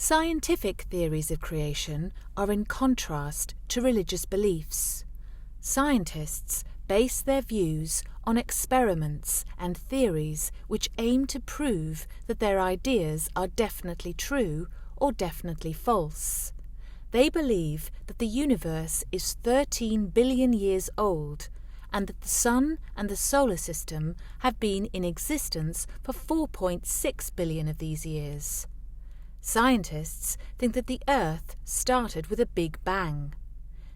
Scientific theories of creation are in contrast to religious beliefs. Scientists base their views on experiments and theories which aim to prove that their ideas are definitely true or definitely false. They believe that the universe is 13 billion years old and that the Sun and the Solar System have been in existence for 4.6 billion of these years. Scientists think that the Earth started with a Big Bang.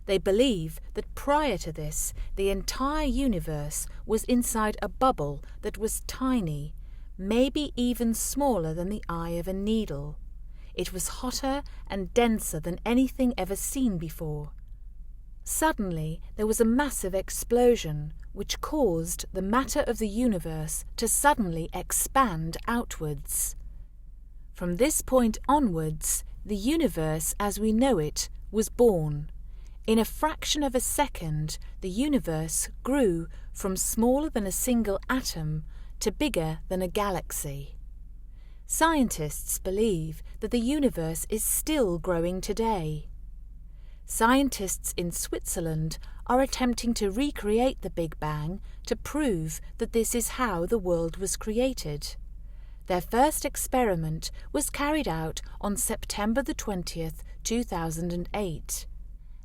They believe that prior to this, the entire universe was inside a bubble that was tiny, maybe even smaller than the eye of a needle. It was hotter and denser than anything ever seen before. Suddenly, there was a massive explosion which caused the matter of the universe to suddenly expand outwards. From this point onwards, the universe as we know it was born. In a fraction of a second, the universe grew from smaller than a single atom to bigger than a galaxy. Scientists believe that the universe is still growing today. Scientists in Switzerland are attempting to recreate the Big Bang to prove that this is how the world was created. Their first experiment was carried out on September the 20th, 2008.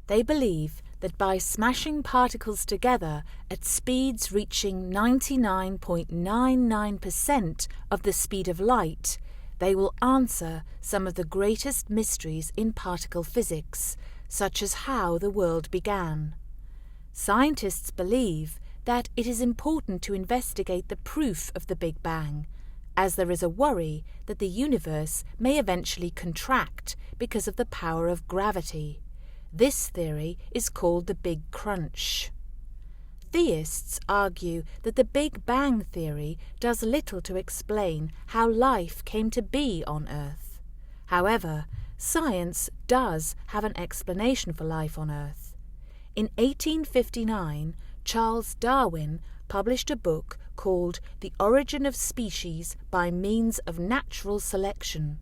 They believe that by smashing particles together at speeds reaching 99.99% of the speed of light, they will answer some of the greatest mysteries in particle physics, such as how the world began. Scientists believe that it is important to investigate the proof of the Big Bang, as there is a worry that the universe may eventually contract because of the power of gravity. This theory is called the Big Crunch. Theists argue that the Big Bang theory does little to explain how life came to be on Earth. However, science does have an explanation for life on Earth. In 1859, Charles Darwin published a book called The Origin of Species by Means of Natural Selection.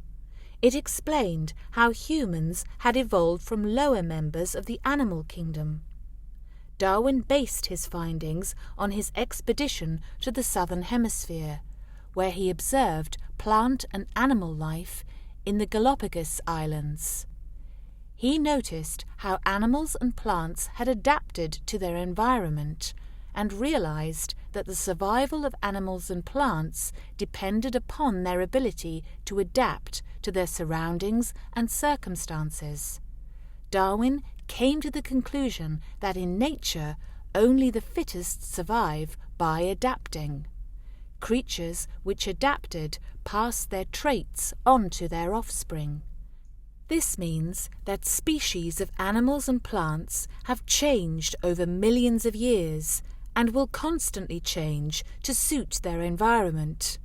It explained how humans had evolved from lower members of the animal kingdom. Darwin based his findings on his expedition to the southern hemisphere, where he observed plant and animal life in the Galapagos Islands. He noticed how animals and plants had adapted to their environment and realized that the survival of animals and plants depended upon their ability to adapt to their surroundings and circumstances. Darwin came to the conclusion that in nature only the fittest survive by adapting. Creatures which adapted passed their traits on to their offspring. This means that species of animals and plants have changed over millions of years and will constantly change to suit their environment.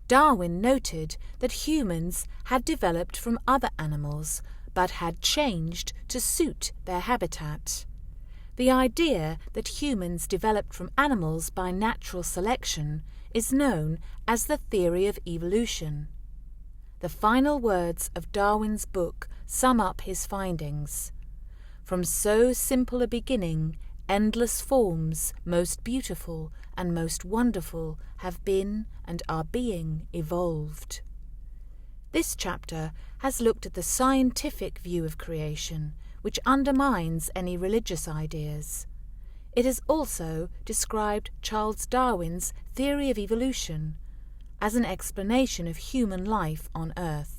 Darwin noted that humans had developed from other animals but had changed to suit their habitat. The idea that humans developed from animals by natural selection is known as the theory of evolution. The final words of Darwin's book sum up his findings. From so simple a beginning, endless forms, most beautiful and most wonderful, have been and are being evolved. This chapter has looked at the scientific view of creation, which undermines any religious ideas. It has also described Charles Darwin's theory of evolution as an explanation of human life on Earth.